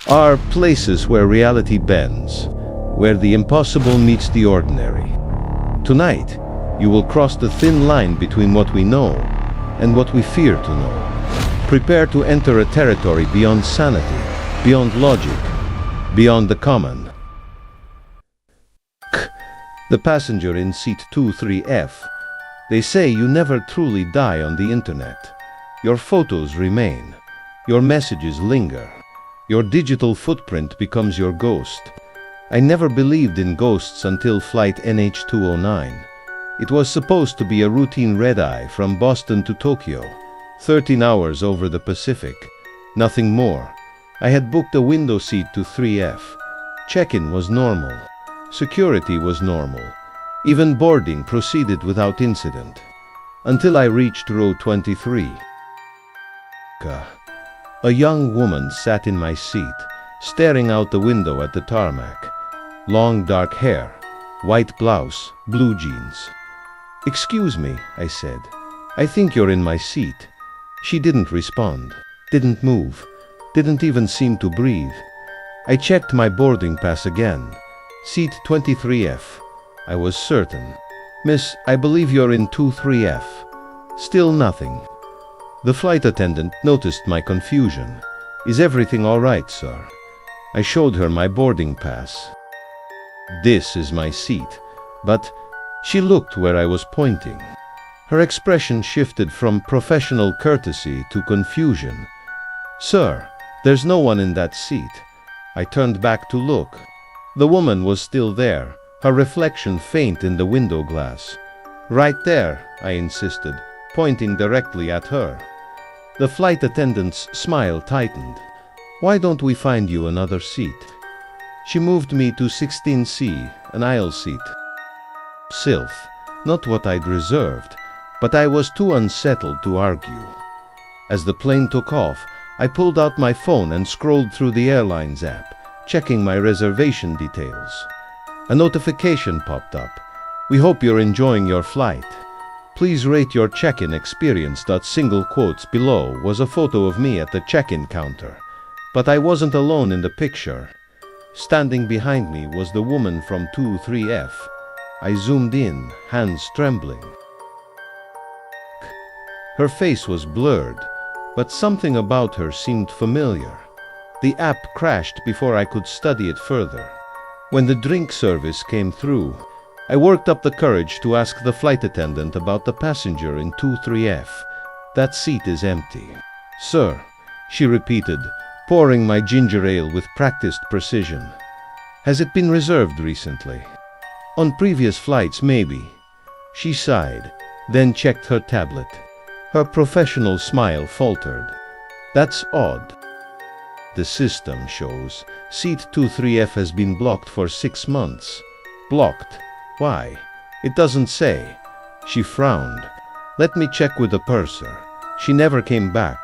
are places where reality bends, where the impossible meets the ordinary. Tonight, you will cross the thin line between what we know and what we fear to know. Prepare to enter a territory beyond sanity, beyond logic, beyond the common. The passenger in seat 23F. They say you never truly die on the internet. Your photos remain. Your messages linger. Your digital footprint becomes your ghost. I never believed in ghosts until flight NH209. It was supposed to be a routine red-eye from Boston to Tokyo, 13 hours over the Pacific. Nothing more. I had booked a window seat to 3F. Check-in was normal. Security was normal. Even boarding proceeded without incident. Until I reached row 23. A young woman sat in my seat, staring out the window at the tarmac. Long dark hair, white blouse, blue jeans. "Excuse me," I said. "I think you're in my seat." She didn't respond, didn't move, didn't even seem to breathe. I checked my boarding pass again. Seat 23F. I was certain. "Miss, I believe you're in 23F. Still nothing. The flight attendant noticed my confusion. "Is everything all right, sir?" I showed her my boarding pass. "This is my seat." But she looked where I was pointing. Her expression shifted from professional courtesy to confusion. "Sir, there's no one in that seat." I turned back to look. The woman was still there, her reflection faint in the window glass. "Right there," I insisted, pointing directly at her. The flight attendant's smile tightened. "Why don't we find you another seat?" She moved me to 16C, an aisle seat. Sylph, not what I'd reserved, but I was too unsettled to argue. As the plane took off, I pulled out my phone and scrolled through the Airlines app, checking my reservation details. A notification popped up. "We hope you're enjoying your flight. Please rate your check-in experience." Single quotes below was a photo of me at the check-in counter. But I wasn't alone in the picture. Standing behind me was the woman from 23F. I zoomed in, hands trembling. Her face was blurred, but something about her seemed familiar. The app crashed before I could study it further. When the drink service came through, I worked up the courage to ask the flight attendant about the passenger in 23F. "That seat is empty." "Sir," she repeated, pouring my ginger ale with practiced precision. "Has it been reserved recently?" "On previous flights, maybe." She sighed, then checked her tablet. Her professional smile faltered. "That's odd. The system shows seat 23F has been blocked for 6 months. Blocked? Why? It doesn't say." She frowned. "Let me check with the purser." She never came back.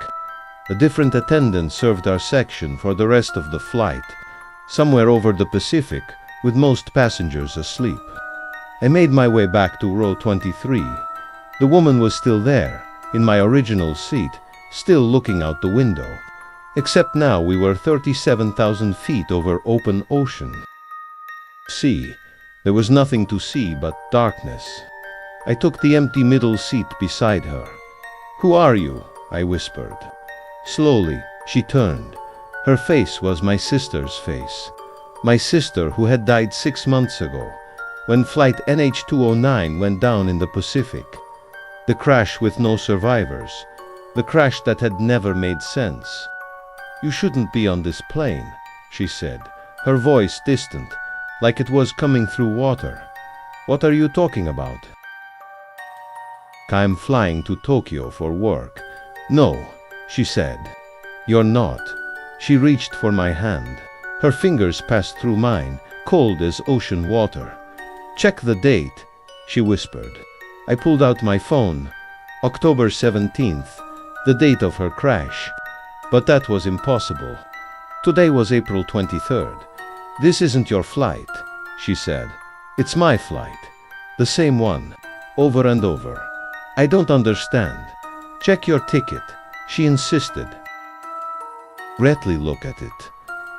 A different attendant served our section for the rest of the flight, somewhere over the Pacific, with most passengers asleep. I made my way back to row 23. The woman was still there, in my original seat, still looking out the window. Except now we were 37,000 feet over open ocean. There was nothing to see but darkness. I took the empty middle seat beside her. "Who are you?" I whispered. Slowly, she turned. Her face was my sister's face. My sister who had died 6 months ago, when flight NH209 went down in the Pacific. The crash with no survivors. The crash that had never made sense. "You shouldn't be on this plane," she said, her voice distant, like it was coming through water. "What are you talking about?" "I'm flying to Tokyo for work." "No," she said. "You're not." She reached for my hand. Her fingers passed through mine, cold as ocean water. "Check the date," she whispered. I pulled out my phone. October 17th, the date of her crash. But that was impossible. Today was April 23rd. "This isn't your flight," she said. "It's my flight. The same one. Over and over." "I don't understand." "Check your ticket," she insisted. Retly look at it.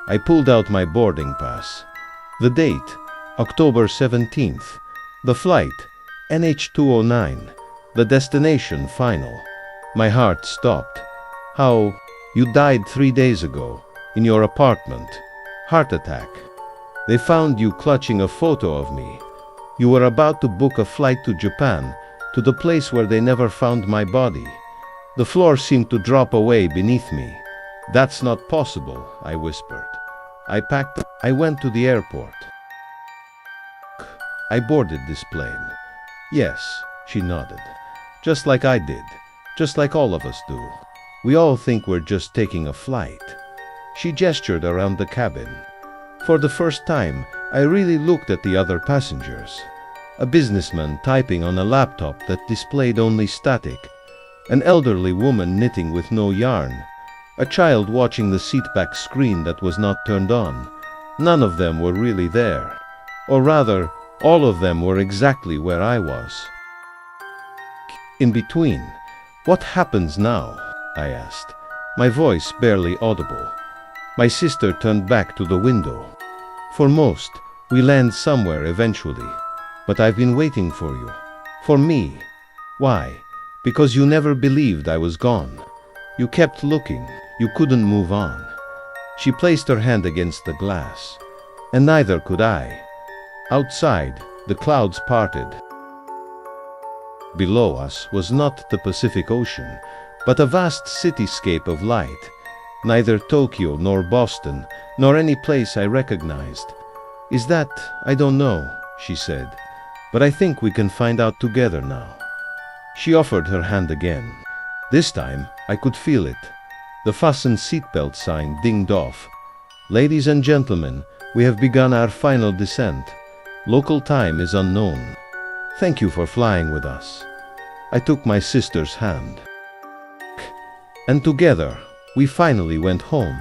I pulled out my boarding pass. The date, October 17th. The flight, NH209. The destination, final. My heart stopped. How? You died 3 days ago, in your apartment. Heart attack. They found you clutching a photo of me. You were about to book a flight to Japan, to the place where they never found my body. The floor seemed to drop away beneath me. That's not possible, I whispered. I packed. I went to the airport. I boarded this plane. Yes, she nodded. Just like I did. Just like all of us do. We all think we're just taking a flight. She gestured around the cabin. For the first time, I really looked at the other passengers. A businessman typing on a laptop that displayed only static. An elderly woman knitting with no yarn. A child watching the seatback screen that was not turned on. None of them were really there. Or rather, all of them were exactly where I was. In between, what happens now? I asked, my voice barely audible. My sister turned back to the window. For most, we land somewhere eventually. But I've been waiting for you. For me. Why? Because you never believed I was gone. You kept looking. You couldn't move on. She placed her hand against the glass. And neither could I. Outside, the clouds parted. Below us was not the Pacific Ocean, but a vast cityscape of light. Neither Tokyo nor Boston, nor any place I recognized. Is that? I don't know, she said. But I think we can find out together now. She offered her hand again. This time, I could feel it. The fasten seatbelt sign dinged off. Ladies and gentlemen, we have begun our final descent. Local time is unknown. Thank you for flying with us. I took my sister's hand. And together, we finally went home.